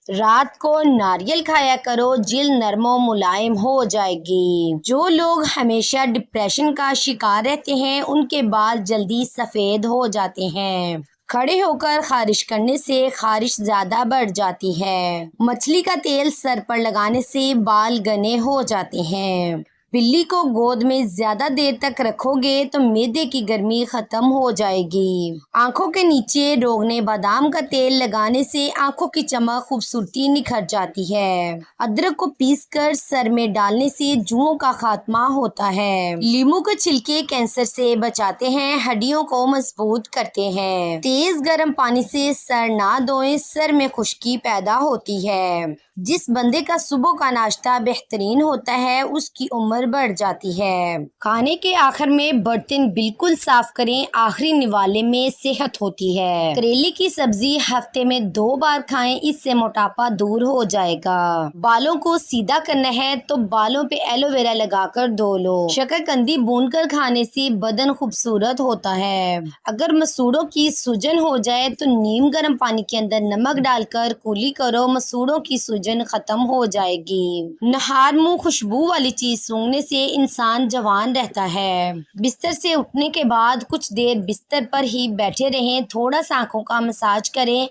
رات کو ناریل کھایا کرو، جلد نرم و ملائم ہو جائے گی۔ جو لوگ ہمیشہ ڈپریشن کا شکار رہتے ہیں ان کے بال جلدی سفید ہو جاتے ہیں۔ کھڑے ہو کر خارش کرنے سے خارش زیادہ بڑھ جاتی ہے۔ مچھلی کا تیل سر پر لگانے سے بال گھنے ہو جاتے ہیں۔ بلی کو گود میں زیادہ دیر تک رکھو گے تو معدے کی گرمی ختم ہو جائے گی۔ آنکھوں کے نیچے روغن بادام کا تیل لگانے سے آنکھوں کی چمک خوبصورتی نکھر جاتی ہے۔ ادرک کو پیس کر سر میں ڈالنے سے جوؤں کا خاتمہ ہوتا ہے۔ لیموں کے چھلکے کینسر سے بچاتے ہیں، ہڈیوں کو مضبوط کرتے ہیں۔ تیز گرم پانی سے سر نہ دھوئیں، سر میں خشکی پیدا ہوتی ہے۔ جس بندے کا صبح کا ناشتہ بہترین ہوتا ہے اس کی عمر بڑھ جاتی ہے۔ کھانے کے آخر میں برتن بالکل صاف کریں، آخری نوالے میں صحت ہوتی ہے۔ کریلے کی سبزی ہفتے میں 2 بار کھائیں، اس سے موٹاپا دور ہو جائے گا۔ بالوں کو سیدھا کرنا ہے تو بالوں پہ ایلو ویرا لگا کر دھو لو۔ شکرقندی بھون کر کھانے سے بدن خوبصورت ہوتا ہے۔ اگر مسوڑوں کی سوجن ہو جائے تو نیم گرم پانی کے اندر نمک ڈال کر کولی کرو، مسوڑوں کی سوجن ختم ہو جائے گی۔ نہار منہ خوشبو والی چیز سونگھنے سے انسان جوان رہتا ہے۔ بستر سے اٹھنے کے بعد کچھ دیر بستر پر ہی بیٹھے رہیں، تھوڑا سا آنکھوں کا مساج کریں،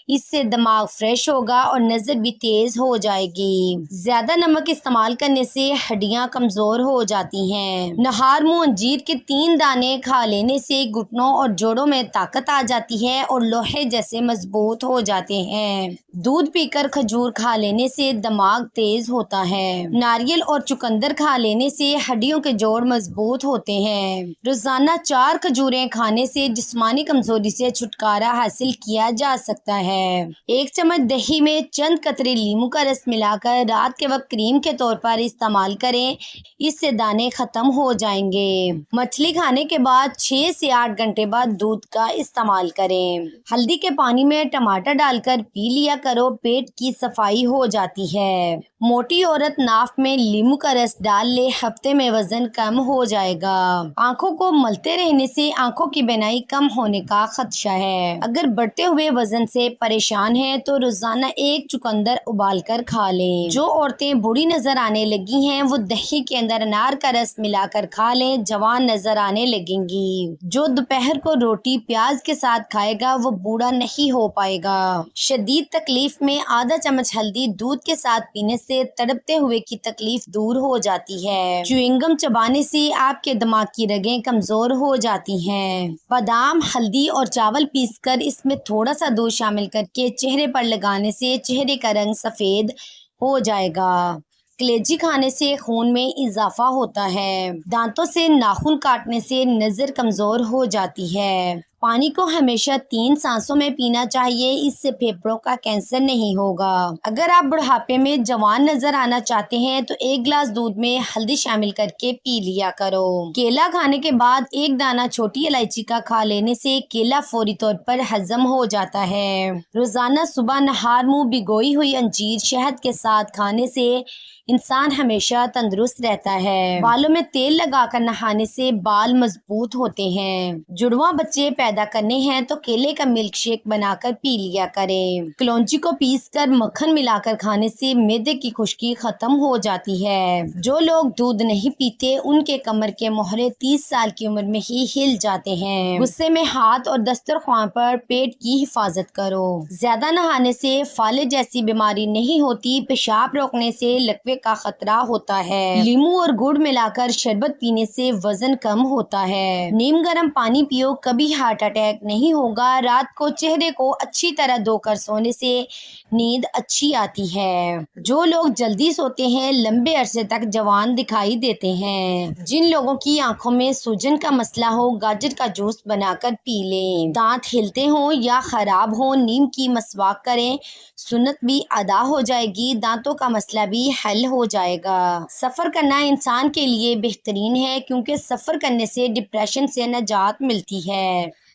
اس سے دماغ فریش ہوگا اور نظر بھی تیز ہو جائے گی۔ زیادہ نمک استعمال کرنے سے ہڈیاں کمزور ہو جاتی ہیں۔ نہار منہ انجیر کے 3 دانے کھا لینے سے گھٹنوں اور جوڑوں میں طاقت آ جاتی ہے اور لوہے جیسے مضبوط ہو جاتے ہیں۔ دودھ پی کر کھجور کھا لینے سے دماغ تیز ہوتا ہے۔ ناریل اور چقندر کھا لینے سے ہڈیوں کے جوڑ مضبوط ہوتے ہیں۔ روزانہ 4 کھجوریں کھانے سے جسمانی کمزوری سے چھٹکارا حاصل کیا جا سکتا ہے۔ 1 چمچ دہی میں چند قطرے لیموں کا رس ملا کر رات کے وقت کریم کے طور پر استعمال کریں، اس سے دانے ختم ہو جائیں گے۔ مچھلی کھانے کے بعد 6 سے 8 گھنٹے بعد دودھ کا استعمال کریں۔ ہلدی کے پانی میں ٹماٹر ڈال کر پی لیا کرو، پیٹ کی صفائی ہو جاتی ہے۔ موٹی عورت ناف میں لیموں کا رس ڈال لے، ہفتے میں وزن کم ہو جائے گا۔ آنکھوں کو ملتے رہنے سے آنکھوں کی بینائی کم ہونے کا خدشہ ہے۔ اگر بڑھتے ہوئے وزن سے پریشان ہیں تو روزانہ 1 چقندر ابال کر کھا لیں۔ جو عورتیں بوڑھی نظر آنے لگی ہیں وہ دہی کے اندر انار کا رس ملا کر کھا لیں، جوان نظر آنے لگیں گی۔ جو دوپہر کو روٹی پیاز کے ساتھ کھائے گا وہ بوڑھا نہیں ہو پائے گا۔ شدید تکلیف میں آدھا چمچ ہلدی دودھ کے ساتھ پینے سے تڑپتے ہوئے کی تکلیف دور ہو جاتی ہے۔ چیونگم چبانے سے آپ کے دماغ کی رگیں کمزور ہو جاتی ہیں۔ بادام، ہلدی اور چاول پیس کر اس میں تھوڑا سا دودھ شامل کر کے چہرے پر لگانے سے چہرے کا رنگ سفید ہو جائے گا۔ کلیجی کھانے سے خون میں اضافہ ہوتا ہے۔ دانتوں سے ناخن کاٹنے سے نظر کمزور ہو جاتی ہے۔ پانی کو ہمیشہ 3 سانسوں میں پینا چاہیے، اس سے پھیپھڑوں کا کینسر نہیں ہوگا۔ اگر آپ بڑھاپے میں جوان نظر آنا چاہتے ہیں تو 1 گلاس دودھ میں ہلدی شامل کر کے پی لیا کرو۔ کیلا کھانے کے بعد 1 دانہ چھوٹی الائچی کا کھا لینے سے کیلا فوری طور پر ہضم ہو جاتا ہے۔ روزانہ صبح نہار منہ بھگوئی ہوئی انجیر شہد کے ساتھ کھانے سے انسان ہمیشہ تندرست رہتا ہے۔ بالوں میں تیل لگا کر نہانے سے بال مضبوط ہوتے ہیں۔ جڑواں بچے پیدا کرنے ہیں تو کیلے کا ملک شیک بنا کر پی لیا کریں۔ کلونجی کو پیس کر مکھن ملا کر کھانے سے معدے کی خشکی ختم ہو جاتی ہے۔ جو لوگ دودھ نہیں پیتے ان کے کمر کے مہرے 30 سال کی عمر میں ہی ہل جاتے ہیں۔ غصے میں ہاتھ اور دسترخوان پر پیٹ کی حفاظت کرو۔ زیادہ نہانے سے فالج جیسی بیماری نہیں ہوتی، پیشاب روکنے سے لکوے کا خطرہ ہوتا ہے۔ لیموں اور گڑ ملا کر شربت پینے سے وزن کم ہوتا ہے۔ نیم گرم پانی پیو، کبھی ہارٹ اٹیک نہیں ہوگا۔ رات کو چہرے کو اچھی طرح دھو کر سونے سے نیند اچھی آتی ہے۔ جو لوگ جلدی سوتے ہیں لمبے عرصے تک جوان دکھائی دیتے ہیں۔ جن لوگوں کی آنکھوں میں سوجن کا مسئلہ ہو گاجر کا جوس بنا کر پی لیں۔ دانت ہلتے ہوں یا خراب ہوں نیم کی مسواک کریں، سنت بھی ادا ہو جائے گی، دانتوں کا مسئلہ بھی حل ہو جائے گا۔ سفر کرنا انسان کے لیے بہترین ہے کیونکہ سفر کرنے سے ڈپریشن سے نجات ملتی ہے۔